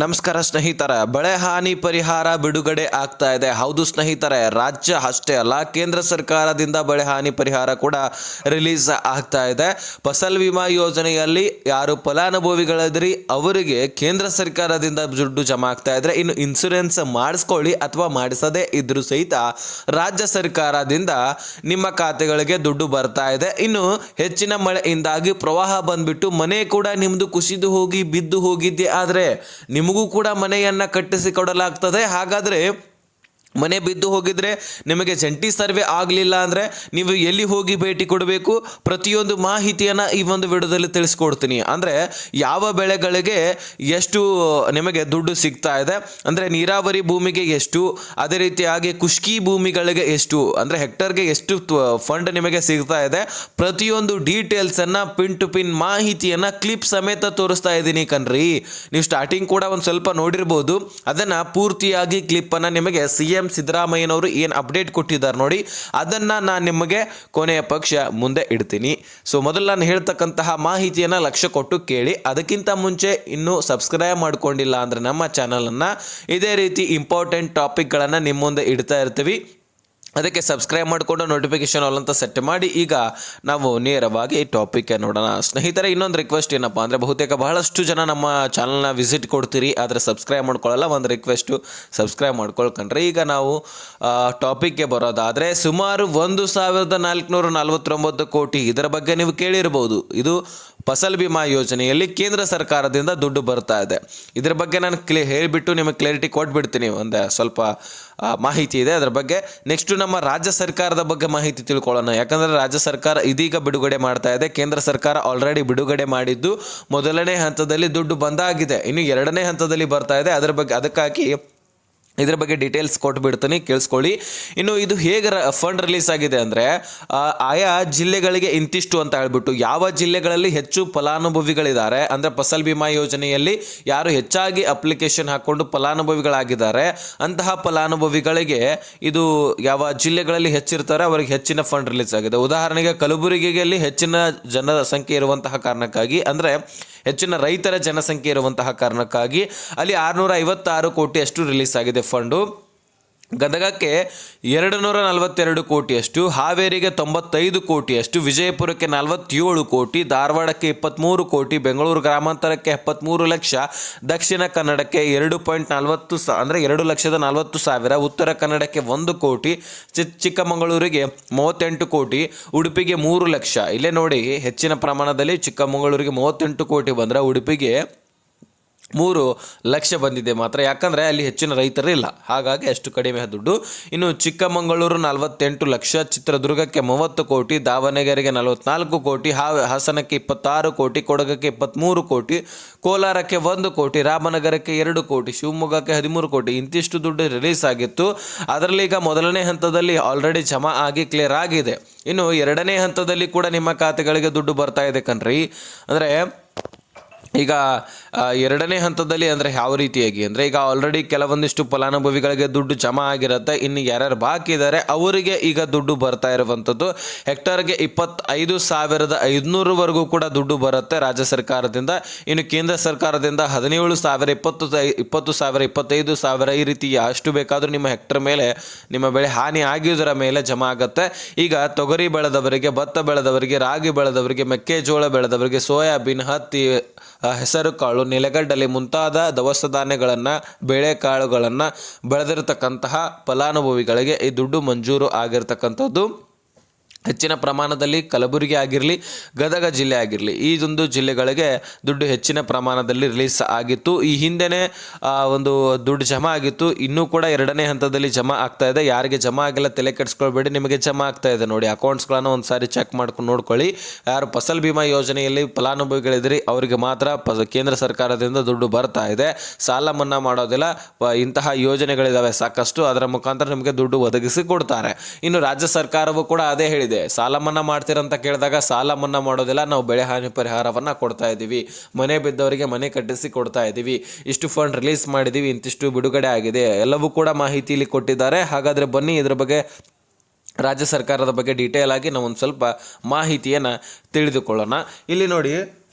ನಮಸ್ಕಾರ ಸ್ನೇಹಿತರೆ, ಬೆಳೆ ಹಾನಿ ಪರಿಹಾರ ಬಿಡುಗಡೆ ಆಗ್ತಾ ಇದೆ. ಹೌದು ಸ್ನೇಹಿತರೆ, ರಾಜ್ಯ ಅಷ್ಟೇ ಅಲ್ಲ, ಕೇಂದ್ರ ಸರ್ಕಾರದಿಂದ ಬೆಳೆ ಹಾನಿ ಪರಿಹಾರ ಕೂಡ ರಿಲೀಸ್ ಆಗ್ತಾ ಇದೆ. ಫಸಲ್ ವಿಮಾ ಯೋಜನೆಯಲ್ಲಿ ಯಾರು ಫಲಾನುಭವಿಗಳಿದ್ರಿ ಅವರಿಗೆ ಕೇಂದ್ರ ಸರ್ಕಾರದಿಂದ ದುಡ್ಡು ಜಮಾ ಆಗ್ತಾ ಇದ್ರೆ, ಇನ್ನು ಇನ್ಸೂರೆನ್ಸ್ ಮಾಡಿಸ್ಕೊಳ್ಳಿ ಅಥವಾ ಮಾಡಿಸದೇ ಇದ್ರೂ ಸಹಿತ ರಾಜ್ಯ ಸರ್ಕಾರದಿಂದ ನಿಮ್ಮ ಖಾತೆಗಳಿಗೆ ದುಡ್ಡು ಬರ್ತಾ ಇದೆ. ಇನ್ನು ಹೆಚ್ಚಿನ ಮಳೆಯಿಂದಾಗಿ ಪ್ರವಾಹ ಬಂದ್ಬಿಟ್ಟು ಮನೆ ಕೂಡ ನಿಮ್ದು ಕುಸಿದು ಹೋಗಿ ಬಿದ್ದು ಹೋಗಿದ್ದೆ ಆದರೆ ನಿಮಗೂ ಕೂಡ ಮನೆಯನ್ನು ಕಟ್ಟಿಸಿ ಕೊಡಲಾಗ್ತದೆ. ಹಾಗಾದರೆ ಮನೆ ಬಿದ್ದು ಹೋಗಿದ್ರೆ, ನಿಮಗೆ ಜಂಟಿ ಸರ್ವೆ ಆಗಲಿಲ್ಲ ಅಂದರೆ ನೀವು ಎಲ್ಲಿ ಹೋಗಿ ಭೇಟಿ ಕೊಡಬೇಕು, ಪ್ರತಿಯೊಂದು ಮಾಹಿತಿಯನ್ನು ಈ ಒಂದು ವಿಡಿಯೋದಲ್ಲಿ ತಿಳಿಸ್ಕೊಡ್ತೀನಿ. ಅಂದರೆ ಯಾವ ಬೆಳೆಗಳಿಗೆ ಎಷ್ಟು ನಿಮಗೆ ದುಡ್ಡು ಸಿಗ್ತಾ ಇದೆ, ಅಂದರೆ ನೀರಾವರಿ ಭೂಮಿಗೆ ಎಷ್ಟು, ಅದೇ ರೀತಿಯಾಗಿ ಖುಷ್ಕಿ ಭೂಮಿಗಳಿಗೆ ಎಷ್ಟು, ಅಂದರೆ ಹೆಕ್ಟರ್ಗೆ ಎಷ್ಟು ಫಂಡ್ ನಿಮಗೆ ಸಿಗ್ತಾ ಇದೆ, ಪ್ರತಿಯೊಂದು ಡೀಟೇಲ್ಸನ್ನು ಪಿನ್ ಟು ಪಿನ್ ಮಾಹಿತಿಯನ್ನು ಕ್ಲಿಪ್ ಸಮೇತ ತೋರಿಸ್ತಾ ಇದ್ದೀನಿ ಕಣ್ರಿ. ನೀವು ಸ್ಟಾರ್ಟಿಂಗ್ ಕೂಡ ಒಂದು ಸ್ವಲ್ಪ ನೋಡಿರ್ಬೋದು, ಅದನ್ನು ಪೂರ್ತಿಯಾಗಿ ಕ್ಲಿಪ್ಪನ್ನು ನಿಮಗೆ CM ಸಿದ್ದರಾಮಯ್ಯನವರು ಏನು ಅಪ್ಡೇಟ್ ಕೊಟ್ಟಿದ್ದಾರೆ ನೋಡಿ, ಅದನ್ನು ನಾನು ನಿಮಗೆ ಕೊನೆಯ ಪಕ್ಷ ಮುಂದೆ ಇಡ್ತೀನಿ. ಸೊ ಮೊದಲು ನಾನು ಹೇಳ್ತಕ್ಕಂತಹ ಮಾಹಿತಿಯನ್ನು ಲಕ್ಷ್ಯ ಕೊಟ್ಟು ಕೇಳಿ. ಅದಕ್ಕಿಂತ ಮುಂಚೆ ಇನ್ನೂ ಸಬ್ಸ್ಕ್ರೈಬ್ ಮಾಡ್ಕೊಂಡಿಲ್ಲ ಅಂದರೆ ನಮ್ಮ ಚಾನಲನ್ನು ಇದೇ ರೀತಿ ಇಂಪಾರ್ಟೆಂಟ್ ಟಾಪಿಕ್ಗಳನ್ನು ನಿಮ್ಮ ಮುಂದೆ ಇಡ್ತಾ ಇರ್ತೀವಿ. ಅದಕ್ಕೆ ಸಬ್ಸ್ಕ್ರೈಬ್ ಮಾಡಿಕೊಂಡು ನೋಟಿಫಿಕೇಶನ್ ಆಲ್ ಅಂತ ಸೆಟ್ ಮಾಡಿ. ಈಗ ನಾವು ನೇರವಾಗಿ ಟಾಪಿಕ್ಗೆ ನೋಡೋಣ. ಸ್ನೇಹಿತರೆ, ಇನ್ನೊಂದು ರಿಕ್ವೆಸ್ಟ್ ಏನಪ್ಪ ಅಂದರೆ, ಬಹುತೇಕ ಬಹಳಷ್ಟು ಜನ ನಮ್ಮ ಚಾನಲ್ನ ವಿಸಿಟ್ ಕೊಡ್ತೀರಿ ಆದರೆ ಸಬ್ಸ್ಕ್ರೈಬ್ ಮಾಡ್ಕೊಳ್ಳಲ್ಲ. ಒಂದು ರಿಕ್ವೆಸ್ಟು, ಸಬ್ಸ್ಕ್ರೈಬ್ ಮಾಡ್ಕೊಳ್ಕೊಂಡ್ರೆ. ಈಗ ನಾವು ಟಾಪಿಕ್ಗೆ ಬರೋದಾದರೆ, ಸುಮಾರು 1449 ಕೋಟಿ, ಇದರ ಬಗ್ಗೆ ನೀವು ಕೇಳಿರ್ಬೋದು. ಇದು ಫಸಲ್ ಬಿಮಾ ಯೋಜನೆಯಲ್ಲಿ ಕೇಂದ್ರ ಸರ್ಕಾರದಿಂದ ದುಡ್ಡು ಬರ್ತಾ ಇದೆ. ಇದರ ಬಗ್ಗೆ ನಾನು ಹೇಳಿಬಿಟ್ಟು ನಿಮಗೆ ಕ್ಲಾರಿಟಿ ಕೊಟ್ಬಿಡ್ತೀನಿ. ಒಂದು ಸ್ವಲ್ಪ ಮಾಹಿತಿ ಇದೆ ಅದರ ಬಗ್ಗೆ. ನೆಕ್ಸ್ಟು ನಮ್ಮ ರಾಜ್ಯ ಸರ್ಕಾರದ ಬಗ್ಗೆ ಮಾಹಿತಿ ತಿಳ್ಕೊಳ್ಳೋಣ. ಯಾಕಂದರೆ ರಾಜ್ಯ ಸರ್ಕಾರ ಇದೀಗ ಬಿಡುಗಡೆ ಮಾಡ್ತಾ ಇದೆ. ಕೇಂದ್ರ ಸರ್ಕಾರ ಆಲ್ರೆಡಿ ಬಿಡುಗಡೆ ಮಾಡಿದ್ದು ಮೊದಲನೇ ಹಂತದಲ್ಲಿ ದುಡ್ಡು ಬಂದಾಗಿದೆ, ಇನ್ನು ಎರಡನೇ ಹಂತದಲ್ಲಿ ಬರ್ತಾ ಇದೆ. ಅದಕ್ಕಾಗಿ ಇದರ ಬಗ್ಗೆ ಡೀಟೇಲ್ಸ್ ಕೊಟ್ಬಿಡ್ತೀನಿ, ಕೇಳಿಸ್ಕೊಳ್ಳಿ. ಇನ್ನು ಇದು ಹೇಗೆ ಫಂಡ್ ರಿಲೀಸ್ ಆಗಿದೆ ಅಂದರೆ, ಆಯಾ ಜಿಲ್ಲೆಗಳಿಗೆ ಇಂತಿಷ್ಟು ಅಂತ ಹೇಳ್ಬಿಟ್ಟು, ಯಾವ ಜಿಲ್ಲೆಗಳಲ್ಲಿ ಹೆಚ್ಚು ಫಲಾನುಭವಿಗಳಿದ್ದಾರೆ ಅಂದರೆ ಫಸಲ್ ಬಿಮಾ ಯೋಜನೆಯಲ್ಲಿ ಯಾರು ಹೆಚ್ಚಾಗಿ ಅಪ್ಲಿಕೇಶನ್ ಹಾಕ್ಕೊಂಡು ಫಲಾನುಭವಿಗಳಾಗಿದ್ದಾರೆ ಅಂತಹ ಫಲಾನುಭವಿಗಳಿಗೆ ಇದು ಯಾವ ಜಿಲ್ಲೆಗಳಲ್ಲಿ ಹೆಚ್ಚಿರ್ತಾರೆ ಅವರಿಗೆ ಹೆಚ್ಚಿನ ಫಂಡ್ ರಿಲೀಸ್ ಆಗಿದೆ. ಉದಾಹರಣೆಗೆ ಕಲಬುರಗಿಯಲ್ಲಿ ಹೆಚ್ಚಿನ ಜನರ ಸಂಖ್ಯೆ ಇರುವಂತಹ ಕಾರಣಕ್ಕಾಗಿ, ಅಂದರೆ ಹೆಚ್ಚಿನ ರೈತರ ಜನಸಂಖ್ಯೆ ಇರುವಂತಹ ಕಾರಣಕ್ಕಾಗಿ ಅಲ್ಲಿ 656 ಕೋಟಿ ಅಷ್ಟು ರಿಲೀಸ್ ಆಗಿದೆ ಫಂಡು. ಗದಗಕ್ಕೆ 242 ಕೋಟಿಯಷ್ಟು, ಹಾವೇರಿಗೆ 95 ಕೋಟಿಯಷ್ಟು, ವಿಜಯಪುರಕ್ಕೆ 47 ಕೋಟಿ, ಧಾರವಾಡಕ್ಕೆ 23 ಕೋಟಿ, ಬೆಂಗಳೂರು ಗ್ರಾಮಾಂತರಕ್ಕೆ 73 ಲಕ್ಷ, ದಕ್ಷಿಣ ಕನ್ನಡಕ್ಕೆ 2.40 ಅಂದರೆ 2,40,000, ಉತ್ತರ ಕನ್ನಡಕ್ಕೆ 1 ಕೋಟಿ, ಚಿಕ್ಕಮಗಳೂರಿಗೆ 38 ಕೋಟಿ, ಉಡುಪಿಗೆ 3 ಲಕ್ಷ. ಇಲ್ಲೇ ನೋಡಿ, ಹೆಚ್ಚಿನ ಪ್ರಮಾಣದಲ್ಲಿ ಚಿಕ್ಕಮಗಳೂರಿಗೆ 38 ಕೋಟಿ ಬಂದರೆ ಉಡುಪಿಗೆ 3 ಲಕ್ಷ ಬಂದಿದೆ ಮಾತ್ರ. ಯಾಕಂದರೆ ಅಲ್ಲಿ ಹೆಚ್ಚಿನ ರೈತರಿಲ್ಲ, ಹಾಗಾಗಿ ಅಷ್ಟು ಕಡಿಮೆ ದುಡ್ಡು. ಇನ್ನು ಚಿಕ್ಕಮಗಳೂರು 48 ಲಕ್ಷ, ಚಿತ್ರದುರ್ಗಕ್ಕೆ 30 ಕೋಟಿ, ದಾವಣಗೆರೆಗೆ 44 ಕೋಟಿ, ಹಾಸನಕ್ಕೆ 26 ಕೋಟಿ, ಕೊಡಗಕ್ಕೆ 23 ಕೋಟಿ, ಕೋಲಾರಕ್ಕೆ 1 ಕೋಟಿ, ರಾಮನಗರಕ್ಕೆ 2 ಕೋಟಿ, ಶಿವಮೊಗ್ಗಕ್ಕೆ 13 ಕೋಟಿ. ಇಂತಿಷ್ಟು ದುಡ್ಡು ರಿಲೀಸ್ ಆಗಿತ್ತು. ಅದರಲ್ಲಿ ಈಗ ಮೊದಲನೇ ಹಂತದಲ್ಲಿ ಆಲ್ರೆಡಿ ಜಮಾ ಆಗಿ ಕ್ಲಿಯರ್ ಆಗಿದೆ. ಇನ್ನು ಎರಡನೇ ಹಂತದಲ್ಲಿ ಕೂಡ ನಿಮ್ಮ ಖಾತೆಗಳಿಗೆ ದುಡ್ಡು ಬರ್ತಾ ಇದೆ ಕಣ್ರಿ. ಅಂದರೆ ಈಗ ಎರಡನೇ ಹಂತದಲ್ಲಿ ಅಂದರೆ ಯಾವ ರೀತಿಯಾಗಿ ಅಂದರೆ, ಈಗ ಆಲ್ರೆಡಿ ಕೆಲವೊಂದಿಷ್ಟು ಫಲಾನುಭವಿಗಳಿಗೆ ದುಡ್ಡು ಜಮಾ ಆಗಿರುತ್ತೆ. ಇನ್ನು ಯಾರ್ಯಾರು ಬಾಕಿ ಇದ್ದಾರೆ ಅವರಿಗೆ ಈಗ ದುಡ್ಡು ಬರ್ತಾ ಇರುವಂಥದ್ದು. ಹೆಕ್ಟರ್ಗೆ 25,500ವರೆಗೂ ಕೂಡ ದುಡ್ಡು ಬರುತ್ತೆ ರಾಜ್ಯ ಸರ್ಕಾರದಿಂದ. ಇನ್ನು ಕೇಂದ್ರ ಸರ್ಕಾರದಿಂದ 17,000, 20,000, 25,000 ಈ ರೀತಿ ಅಷ್ಟು ಬೇಕಾದರೂ ನಿಮ್ಮ ಹೆಕ್ಟರ್ ಮೇಲೆ ನಿಮ್ಮ ಬೆಳೆ ಹಾನಿ ಆಗಿದ್ದರ ಮೇಲೆ ಜಮಾ ಆಗುತ್ತೆ. ಈಗ ತೊಗರಿ ಬೆಳೆದವರಿಗೆ, ಭತ್ತ ಬೆಳೆದವರಿಗೆ, ರಾಗಿ ಬೆಳೆದವರಿಗೆ, ಮೆಕ್ಕೆಜೋಳ ಬೆಳೆದವರಿಗೆ, ಸೋಯಾಬೀನ್, ಹತ್ತಿ, ಹೆಸರು ಕಾಳು, ನೆಲಗಡಲೆ ಮುಂತಾದ ದವಸ ಧಾನ್ಯಗಳನ್ನು, ಬೇಳೆಕಾಳುಗಳನ್ನು ಬೆಳೆದಿರತಕ್ಕಂತಹ ಫಲಾನುಭವಿಗಳಿಗೆ ಈ ದುಡ್ಡು ಮಂಜೂರು ಆಗಿರ್ತಕ್ಕಂಥದ್ದು. ಹೆಚ್ಚಿನ ಪ್ರಮಾಣದಲ್ಲಿ ಕಲಬುರಗಿ ಆಗಿರಲಿ, ಗದಗ ಜಿಲ್ಲೆ ಆಗಿರಲಿ, ಈ ಒಂದು ಜಿಲ್ಲೆಗಳಿಗೆ ದುಡ್ಡು ಹೆಚ್ಚಿನ ಪ್ರಮಾಣದಲ್ಲಿ ರಿಲೀಸ್ ಆಗಿತ್ತು. ಈ ಹಿಂದೆನೇ ಒಂದು ದುಡ್ಡು ಜಮಾ ಆಗಿತ್ತು. ಇನ್ನೂ ಕೂಡ ಎರಡನೇ ಹಂತದಲ್ಲಿ ಜಮಾ ಆಗ್ತಾ ಇದೆ. ಯಾರಿಗೆ ಜಮಾ ಆಗಿಲ್ಲ ತಲೆ ಕೆಡಿಸ್ಕೊಳ್ಬೇಡಿ, ನಿಮಗೆ ಜಮಾ ಆಗ್ತಾ ಇದೆ ನೋಡಿ. ಅಕೌಂಟ್ಸ್ಗಳನ್ನು ಒಂದು ಸಾರಿ ಚೆಕ್ ಮಾಡ್ಕೊಂಡು ನೋಡ್ಕೊಳ್ಳಿ. ಯಾರು ಫಸಲ್ ಬಿಮಾ ಯೋಜನೆಯಲ್ಲಿ ಫಲಾನುಭವಿಗಳಿದ್ರಿ ಅವರಿಗೆ ಮಾತ್ರ ಕೇಂದ್ರ ಸರ್ಕಾರದಿಂದ ದುಡ್ಡು ಬರ್ತಾ ಇದೆ. ಸಾಲ ಮನ್ನಾ ಮಾಡೋದಿಲ್ಲ. ಇಂತಹ ಯೋಜನೆಗಳಿದ್ದಾವೆ ಸಾಕಷ್ಟು, ಅದರ ಮುಖಾಂತರ ನಿಮಗೆ ದುಡ್ಡು ಒದಗಿಸಿ ಕೊಡ್ತಾರೆ. ಇನ್ನು ರಾಜ್ಯ ಸರ್ಕಾರವು ಕೂಡ ಅದೇ ಹೇಳಿದೆ, ಸಾಲ ಮನ್ನಾ ಮಾಡ್ತೀರಂತ ಕೇಳಿದಾಗ ಸಾಲ ಮನ್ನಾ ಮಾಡೋದಿಲ್ಲ, ನಾವು ಬೆಳೆ ಹಾನಿ ಪರಿಹಾರವನ್ನು ಕೊಡ್ತಾ ಇದ್ದೀವಿ, ಮನೆ ಬಿದ್ದವರಿಗೆ ಮನೆ ಕಟ್ಟಿಸಿ ಕೊಡ್ತಾ ಇದ್ದೀವಿ, ಇಷ್ಟು ಫಂಡ್ ರಿಲೀಸ್ ಮಾಡಿದ್ದೀವಿ, ಇಂತಿಷ್ಟು ಬಿಡುಗಡೆ ಆಗಿದೆ, ಎಲ್ಲವೂ ಕೂಡ ಮಾಹಿತಿಯಲ್ಲಿ ಕೊಟ್ಟಿದ್ದಾರೆ. ಹಾಗಾದರೆ ಬನ್ನಿ ಇದ್ರ ಬಗ್ಗೆ, ರಾಜ್ಯ ಸರ್ಕಾರದ ಬಗ್ಗೆ ಡೀಟೇಲ್ ಆಗಿ ನಾವು ಒಂದು ಸ್ವಲ್ಪ ಮಾಹಿತಿಯನ್ನು ತಿಳಿದುಕೊಳ್ಳೋಣ. ಇಲ್ಲಿ ನೋಡಿ,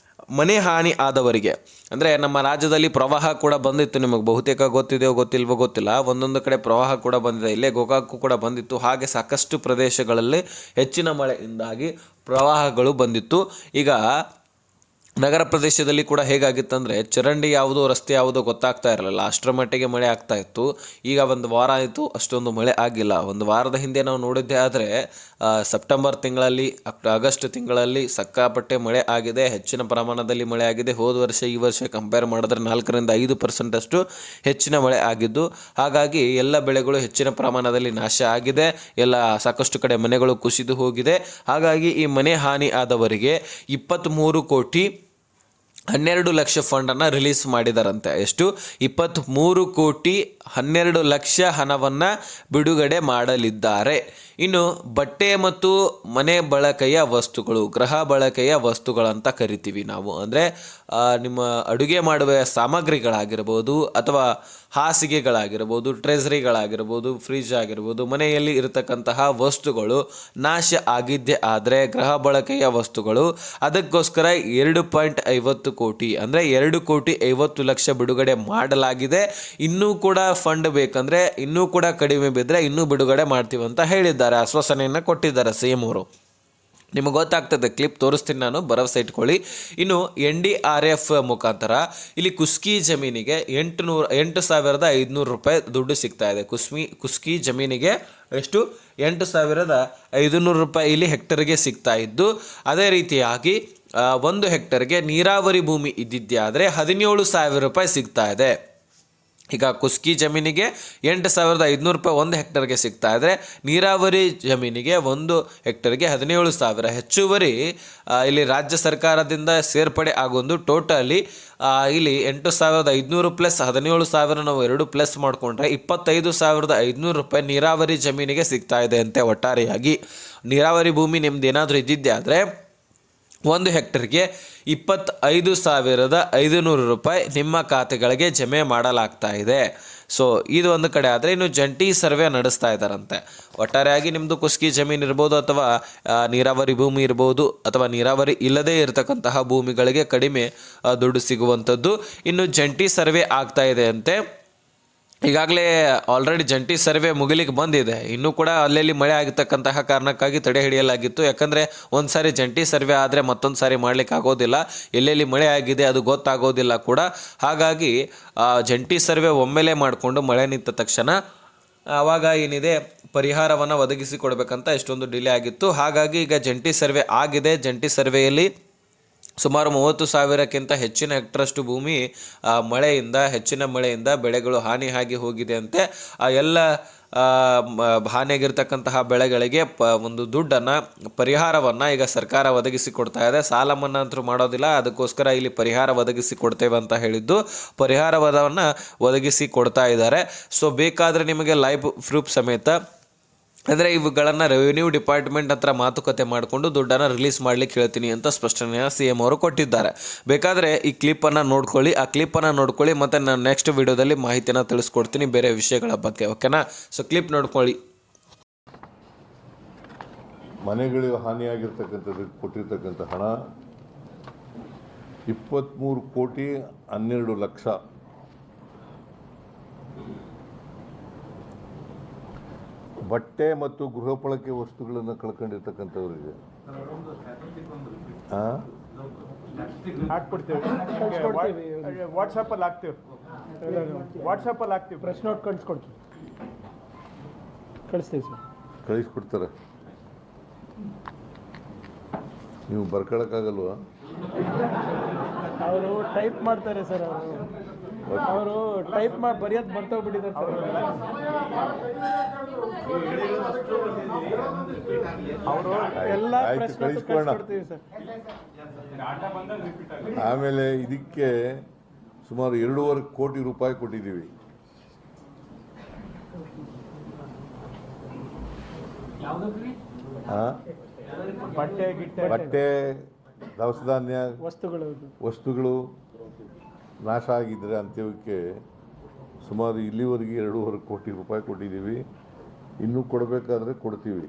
ಮನೆ ಹಾನಿ ಆದವರಿಗೆ, ಅಂದರೆ ನಮ್ಮ ರಾಜ್ಯದಲ್ಲಿ ಪ್ರವಾಹ ಕೂಡ ಬಂದಿತ್ತು, ನಿಮಗೆ ಬಹುತೇಕ ಗೊತ್ತಿದೆಯೋ ಗೊತ್ತಿಲ್ವೋ ಗೊತ್ತಿಲ್ಲ, ಒಂದೊಂದು ಕಡೆ ಪ್ರವಾಹ ಕೂಡ ಬಂದಿದೆ, ಇಲ್ಲೇ ಗೋಕಾಕು ಕೂಡ ಬಂದಿತ್ತು. ಹಾಗೆ ಸಾಕಷ್ಟು ಪ್ರದೇಶಗಳಲ್ಲಿ ಹೆಚ್ಚಿನ ಮಳೆಯಿಂದಾಗಿ ಪ್ರವಾಹಗಳು ಬಂದಿತ್ತು. ಈಗ ನಗರ ಪ್ರದೇಶದಲ್ಲಿ ಕೂಡ ಹೇಗಾಗಿತ್ತಂದರೆ ಚರಂಡಿ ಯಾವುದೋ ರಸ್ತೆ ಯಾವುದೋ ಗೊತ್ತಾಗ್ತಾ ಇರಲಿಲ್ಲ, ಅಷ್ಟರ ಮಟ್ಟಿಗೆ ಮಳೆ ಆಗ್ತಾ ಇತ್ತು. ಈಗ ಒಂದು ವಾರ ಆಯಿತು, ಅಷ್ಟೊಂದು ಮಳೆ ಆಗಿಲ್ಲ. ಒಂದು ವಾರದ ಹಿಂದೆ ನಾವು ನೋಡಿದ್ದೆ ಆದರೆ ಸೆಪ್ಟೆಂಬರ್ ತಿಂಗಳಲ್ಲಿ ಆಗಸ್ಟ್ ತಿಂಗಳಲ್ಲಿ ಸಿಕ್ಕಾಪಟ್ಟೆ ಮಳೆ ಆಗಿದೆ, ಹೆಚ್ಚಿನ ಪ್ರಮಾಣದಲ್ಲಿ ಮಳೆ ಆಗಿದೆ. ಹೋದ ವರ್ಷ ಈ ವರ್ಷ ಕಂಪೇರ್ ಮಾಡಿದ್ರೆ 4-5% ಅಷ್ಟು ಹೆಚ್ಚಿನ ಮಳೆ ಆಗಿದ್ದು, ಹಾಗಾಗಿ ಎಲ್ಲ ಬೆಳೆಗಳು ಹೆಚ್ಚಿನ ಪ್ರಮಾಣದಲ್ಲಿ ನಾಶ ಆಗಿದೆ. ಎಲ್ಲ ಸಾಕಷ್ಟು ಕಡೆ ಮನೆಗಳು ಕುಸಿದು ಹೋಗಿದೆ. ಹಾಗಾಗಿ ಈ ಮನೆ ಹಾನಿ ಆದವರಿಗೆ 23 ಕೋಟಿ 12 ಲಕ್ಷ ಫಂಡನ್ನು ರಿಲೀಸ್ ಮಾಡಿದಾರಂತೆ. ಎಷ್ಟು? 23 ಕೋಟಿ 12 ಲಕ್ಷ ಹಣವನ್ನು ಬಿಡುಗಡೆ ಮಾಡಲಿದ್ದಾರೆ. ಇನ್ನು ಬಟ್ಟೆ ಮತ್ತು ಮನೆ ಬಳಕೆಯ ವಸ್ತುಗಳು, ಗೃಹ ಬಳಕೆಯ ವಸ್ತುಗಳಂತ ಕರಿತೀವಿ ನಾವು. ಅಂದರೆ ನಿಮ್ಮ ಅಡುಗೆ ಮಾಡುವ ಸಾಮಗ್ರಿಗಳಾಗಿರ್ಬೋದು, ಅಥವಾ ಹಾಸಿಗೆಗಳಾಗಿರ್ಬೋದು, ಟ್ರೆಜರಿಗಳಾಗಿರ್ಬೋದು, ಫ್ರಿಜ್ ಆಗಿರ್ಬೋದು, ಮನೆಯಲ್ಲಿ ಇರತಕ್ಕಂತಹ ವಸ್ತುಗಳು ನಾಶ ಆಗಿದ್ದೇ ಆದರೆ ಗೃಹ ಬಳಕೆಯ ವಸ್ತುಗಳು, ಅದಕ್ಕೋಸ್ಕರ 2.50 ಕೋಟಿ ಅಂದರೆ 2,50,00,000 ಬಿಡುಗಡೆ ಮಾಡಲಾಗಿದೆ. ಇನ್ನೂ ಕೂಡ ಫಂಡ್ ಬೇಕಂದರೆ, ಇನ್ನೂ ಕೂಡ ಕಡಿಮೆ ಬಿದ್ದರೆ ಇನ್ನೂ ಬಿಡುಗಡೆ ಮಾಡ್ತೀವಿ ಅಂತ ಹೇಳಿದ್ದಾರೆ, ಆಶ್ವಾಸನೆಯನ್ನು ಕೊಟ್ಟಿದ್ದಾರೆ ಸಿಎಂ ಅವರು. ನಿಮಗೆ ಗೊತ್ತಾಗ್ತದೆ, ಕ್ಲಿಪ್ ತೋರಿಸ್ತೀನಿ ನಾನು, ಭರವಸೆ ಇಟ್ಕೊಳ್ಳಿ. ಇನ್ನು NDRF ಮುಖಾಂತರ ಇಲ್ಲಿ ಕುಸ್ಕಿ ಜಮೀನಿಗೆ 8,500 ರೂಪಾಯಿ ದುಡ್ಡು ಸಿಗ್ತಾ ಇದೆ. ಕುಸ್ಕಿ ಜಮೀನಿಗೆ ಎಷ್ಟು? 8,500 ರೂಪಾಯಿ ಇಲ್ಲಿ ಹೆಕ್ಟರ್ಗೆ ಸಿಗ್ತಾ ಇದ್ದು, ಅದೇ ರೀತಿಯಾಗಿ 1 ಹೆಕ್ಟರ್ಗೆ ನೀರಾವರಿ ಭೂಮಿ ಇದ್ದಿದ್ದೆ ಆದರೆ 17,000 ರೂಪಾಯಿ ಸಿಗ್ತಾ ಇದೆ. ಈಗ ಕುಸ್ಕಿ ಜಮೀನಿಗೆ 8,500 ರೂಪಾಯಿ 1 ಹೆಕ್ಟರ್ಗೆ ಸಿಗ್ತಾ ಇದ್ದರೆ, ನೀರಾವರಿ ಜಮೀನಿಗೆ 1 ಹೆಕ್ಟರ್ಗೆ 17,000. ಹೆಚ್ಚುವರಿ ಇಲ್ಲಿ ರಾಜ್ಯ ಸರ್ಕಾರದಿಂದ ಸೇರ್ಪಡೆ ಆಗೊಂದು ಟೋಟಲಿ ಇಲ್ಲಿ 8,500 ಪ್ಲಸ್ 17,000 ನಾವು 2 ಪ್ಲಸ್ ಮಾಡಿಕೊಂಡ್ರೆ 25,500 ರೂಪಾಯಿ ನೀರಾವರಿ ಜಮೀನಿಗೆ ಸಿಗ್ತಾ ಇದೆ ಅಂತೆ. ಒಟ್ಟಾರೆಯಾಗಿ ನೀರಾವರಿ ಭೂಮಿ ನಿಮ್ದು ಏನಾದರೂ ಇದ್ದಿದ್ದೆ ಆದರೆ 1 ಹೆಕ್ಟರ್ಗೆ 25,500 ರೂಪಾಯಿ ನಿಮ್ಮ ಖಾತೆಗಳಿಗೆ ಜಮೆ ಮಾಡಲಾಗ್ತಾ ಇದೆ. ಸೊ ಇದು ಒಂದು ಕಡೆ ಆದರೆ, ಇನ್ನು ಜಂಟಿ ಸರ್ವೆ ನಡೆಸ್ತಾ ಇದ್ದಾರಂತೆ. ಒಟ್ಟಾರೆಯಾಗಿ ನಿಮ್ಮದು ಕುಸ್ಕಿ ಜಮೀನು ಇರ್ಬೋದು, ಅಥವಾ ನೀರಾವರಿ ಭೂಮಿ ಇರ್ಬೋದು, ಅಥವಾ ನೀರಾವರಿ ಇಲ್ಲದೇ ಇರತಕ್ಕಂತಹ ಭೂಮಿಗಳಿಗೆ ಕಡಿಮೆ ದುಡ್ಡು ಸಿಗುವಂಥದ್ದು. ಇನ್ನು ಜಂಟಿ ಸರ್ವೆ ಆಗ್ತಾ ಇದೆ ಅಂತೆ. ಈಗಾಗಲೇ ಆಲ್ರೆಡಿ ಜಂಟಿ ಸರ್ವೆ ಮುಗಿಲಿಕ್ಕೆ ಬಂದಿದೆ. ಇನ್ನೂ ಕೂಡ ಅಲ್ಲಲ್ಲಿ ಮಳೆ ಆಗಿರ್ತಕ್ಕಂತಹ ಕಾರಣಕ್ಕಾಗಿ ತಡೆ ಹಿಡಿಯಲಾಗಿತ್ತು. ಯಾಕಂದರೆ ಒಂದು ಸಾರಿ ಜಂಟಿ ಸರ್ವೆ ಆದರೆ ಮತ್ತೊಂದು ಸಾರಿ ಮಾಡಲಿಕ್ಕೆ ಆಗೋದಿಲ್ಲ, ಎಲ್ಲೆಲ್ಲಿ ಮಳೆ ಆಗಿದೆ ಅದು ಗೊತ್ತಾಗೋದಿಲ್ಲ ಕೂಡ. ಹಾಗಾಗಿ ಜಂಟಿ ಸರ್ವೆ ಒಮ್ಮೆಲೇ ಮಾಡಿಕೊಂಡು ಮಳೆ ನಿಂತ ತಕ್ಷಣ ಆವಾಗ ಏನಿದೆ ಪರಿಹಾರವನ್ನು ಒದಗಿಸಿಕೊಡ್ಬೇಕಂತ ಎಷ್ಟೊಂದು ಡಿಲೇ ಆಗಿತ್ತು. ಹಾಗಾಗಿ ಈಗ ಜಂಟಿ ಸರ್ವೆ ಆಗಿದೆ. ಜಂಟಿ ಸರ್ವೆಯಲ್ಲಿ ಸುಮಾರು 30,000ಕ್ಕಿಂತ ಹೆಚ್ಚಿನ ಹೆಕ್ಟರಷ್ಟು ಭೂಮಿ ಹೆಚ್ಚಿನ ಮಳೆಯಿಂದ ಬೆಳೆಗಳು ಹಾನಿಯಾಗಿ ಹೋಗಿದೆ ಅಂತೆ. ಆ ಎಲ್ಲ ಹಾನಿಯಾಗಿರ್ತಕ್ಕಂತಹ ಬೆಳೆಗಳಿಗೆ ಒಂದು ದುಡ್ಡನ್ನು, ಪರಿಹಾರವನ್ನು ಈಗ ಸರ್ಕಾರ ಒದಗಿಸಿ ಕೊಡ್ತಾ ಇದೆ. ಸಾಲ ಮನ್ನಾ ಅಂತೂ ಮಾಡೋದಿಲ್ಲ, ಅದಕ್ಕೋಸ್ಕರ ಇಲ್ಲಿ ಪರಿಹಾರ ಒದಗಿಸಿ ಕೊಡ್ತೇವೆ ಅಂತ ಹೇಳಿದ್ದು ಪರಿಹಾರವನ್ನು ಒದಗಿಸಿ ಕೊಡ್ತಾ ಇದ್ದಾರೆ. ಸೊ ಬೇಕಾದರೆ ನಿಮಗೆ ಲೈವ್ ಪ್ರೂಫ್ ಸಮೇತ, ಅಂದರೆ ಇವುಗಳನ್ನು ರೆವಿನ್ಯೂ ಡಿಪಾರ್ಟ್ಮೆಂಟ್ ಹತ್ರ ಮಾತುಕತೆ ಮಾಡಿಕೊಂಡು ದುಡ್ಡನ್ನು ರಿಲೀಸ್ ಮಾಡಲಿಕ್ಕೆ ಹೇಳ್ತೀನಿ ಅಂತ ಸ್ಪಷ್ಟನೆಯ CM ಅವರು ಕೊಟ್ಟಿದ್ದಾರೆ. ಬೇಕಾದರೆ ಈ ಕ್ಲಿಪ್ಪನ್ನು ನೋಡ್ಕೊಳ್ಳಿ, ಆ ಕ್ಲಿಪ್ಪನ್ನು ನೋಡ್ಕೊಳ್ಳಿ, ಮತ್ತು ನಾನು ನೆಕ್ಸ್ಟ್ ವಿಡಿಯೋದಲ್ಲಿ ಮಾಹಿತಿಯನ್ನು ತಿಳಿಸ್ಕೊಡ್ತೀನಿ ಬೇರೆ ವಿಷಯಗಳ ಬಗ್ಗೆ. ಓಕೆನಾ? ಸೊ ಕ್ಲಿಪ್ ನೋಡ್ಕೊಳ್ಳಿ. ಮನೆಗಳಿಗೆ ಹಾನಿಯಾಗಿರ್ತಕ್ಕಂಥದ್ದಕ್ಕೆ ಕೊಟ್ಟಿರ್ತಕ್ಕಂಥ ಹಣ 23 ಕೋಟಿ 12 ಲಕ್ಷ. ಬಟ್ಟೆ ಮತ್ತು ಗೃಹ ಬಳಕೆ ವಸ್ತುಗಳನ್ನು ಕಳ್ಕೊಂಡಿರ್ತಕ್ಕಂಥವ್ರಿಗೆ ವಾಟ್ಸಪ್ಪಲ್ಲಿ ಹಾಕ್ತೀವಿ ಪ್ರೆಸ್ ನೋಟ್ ಕಳಿಸ್ತೀವಿ ಸರ್, ಕಳಿಸ್ಕೊಡ್ತಾರೆ. ನೀವು ಬರ್ಕೊಳಕ್ಕಾಗಲ್ವಾ? ಅವರು ಟೈಪ್ ಮಾಡ್ತಾರೆ ಸರ್, ಅವರು ಟೈಪ್ ಮಾಡಿ ಬರೆಯೋದು ಮರ್ತೋಗ್ಬಿಟ್ಟಿದ್ದಾರೆ ಸರ್. ಅವರು ಎಲ್ಲ ಪ್ರೆಸ್ ನೋಟ್ ಕಳಿಸ್ಕೊಡ್ತೀವಿ ಸರ್. ಆಮೇಲೆ ಇದಕ್ಕೆ ಸುಮಾರು 2.5 ಕೋಟಿ ರೂಪಾಯಿ ಕೊಟ್ಟಿದ್ದೀವಿ. ಬಟ್ಟೆ, ದವಸ ಧಾನ್ಯ ವಸ್ತುಗಳು ನಾಶ ಆಗಿದ್ರೆ ಅಂತ್ಯಕ್ಕೆ ಸುಮಾರು ಇಲ್ಲಿವರೆಗೆ 2.5 ಕೋಟಿ ರೂಪಾಯಿ ಕೊಟ್ಟಿದ್ದೀವಿ. ಇನ್ನೂ ಕೊಡಬೇಕಾದ್ರೆ ಕೊಡ್ತೀವಿ.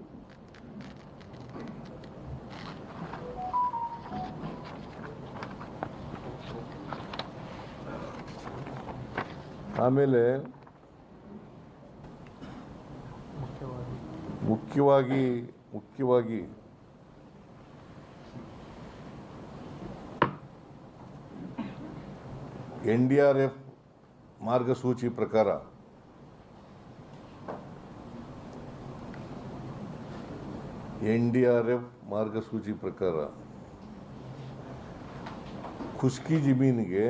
ಆಮೇಲೆ ಮುಖ್ಯವಾಗಿ NDRF ಮಾರ್ಗಸೂಚಿ ಪ್ರಕಾರ ಖುಷ್ಕಿ ಜಮೀನಿಗೆ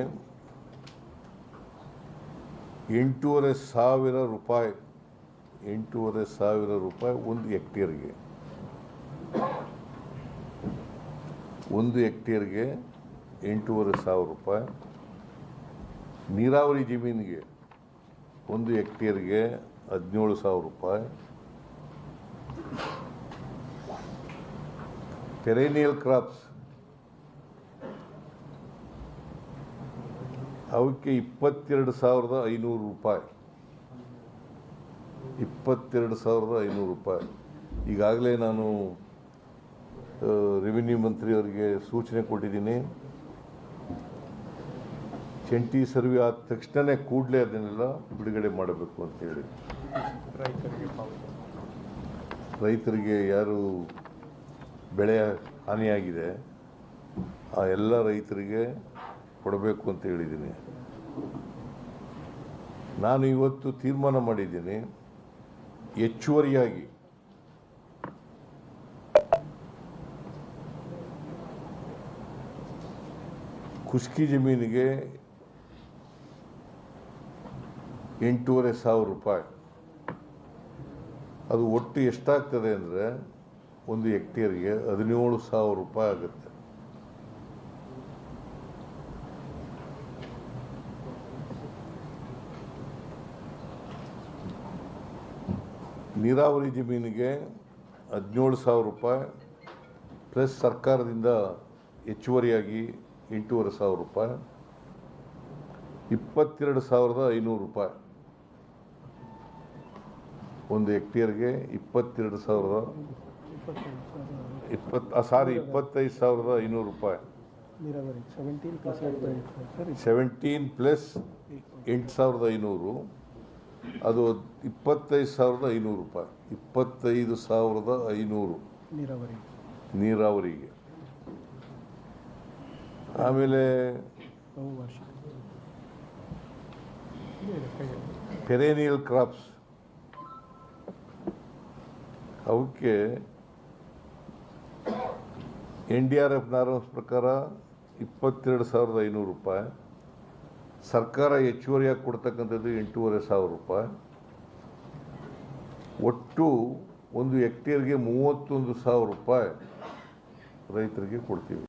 8,500 ರೂಪಾಯಿ ಒಂದು ಹೆಕ್ಟೇರ್ಗೆ 8,500 ರೂಪಾಯಿ. ನೀರಾವರಿ ಜಮೀನಿಗೆ 1 ಹೆಕ್ಟೇರ್ಗೆ 17,000 ರೂಪಾಯಿ. ಪೆರೇನಿಯಲ್ ಕ್ರಾಪ್ಸ್ ಅವಕ್ಕೆ 22,500 ರೂಪಾಯಿ. 22,500 ರೂಪಾಯಿ. ಈಗಾಗಲೇ ನಾನು ರೆವಿನ್ಯೂ ಮಂತ್ರಿಯವರಿಗೆ ಸೂಚನೆ ಕೊಟ್ಟಿದ್ದೀನಿ. ಜಂಟಿ ಸರ್ವೆ ಆದ ತಕ್ಷಣವೇ ಕೂಡಲೇ ಅದನ್ನೆಲ್ಲ ಬಿಡುಗಡೆ ಮಾಡಬೇಕು ಅಂತೇಳಿ. ರೈತರಿಗೆ ಯಾರು ಬೆಳೆ ಹಾನಿಯಾಗಿದೆ ಆ ಎಲ್ಲ ರೈತರಿಗೆ ಕೊಡಬೇಕು ಅಂತ ಹೇಳಿದ್ದೀನಿ. ನಾನು ಇವತ್ತು ತೀರ್ಮಾನ ಮಾಡಿದ್ದೀನಿ, ಹೆಚ್ಚುವರಿಯಾಗಿ ಖುಷ್ಕಿ ಜಮೀನಿಗೆ 8,500 ರೂಪಾಯಿ. ಅದು ಒಟ್ಟು ಎಷ್ಟಾಗ್ತದೆ ಅಂದರೆ 1 ಹೆಕ್ಟೇರ್ಗೆ 17,000 ರೂಪಾಯಿ ಆಗುತ್ತೆ. ನೀರಾವರಿ ಜಮೀನಿಗೆ 17,000 ರೂಪಾಯಿ ಪ್ಲಸ್ ಸರ್ಕಾರದಿಂದ ಹೆಚ್ಚುವರಿಯಾಗಿ 8,500 ರೂಪಾಯಿ, 22,500 ರೂಪಾಯಿ. 1 ಹೆಕ್ಟೇರ್ಗೆ 25,500 ರೂಪಾಯಿ. 17 ಪ್ಲಸ್ 8,500 ಅದು 25,500 ರೂಪಾಯಿ. 25,500 ನೀರಾವರಿಗೆ. ಆಮೇಲೆ ಪೆರೇನಿಯಲ್ ಕ್ರಾಪ್ಸ್ ಅವಕ್ಕೆ NDRF ನಾರ್ಮ್ಸ್ ಪ್ರಕಾರ 22,500 ರೂಪಾಯಿ. ಸರ್ಕಾರ ಹೆಚ್ಚುವರಿಯಾಗಿ ಕೊಡ್ತಕ್ಕಂಥದ್ದು 8,500 ರೂಪಾಯಿ. ಒಟ್ಟು 1 ಹೆಕ್ಟೇರ್ಗೆ 31,000 ರೂಪಾಯಿ ರೈತರಿಗೆ ಕೊಡ್ತೀವಿ.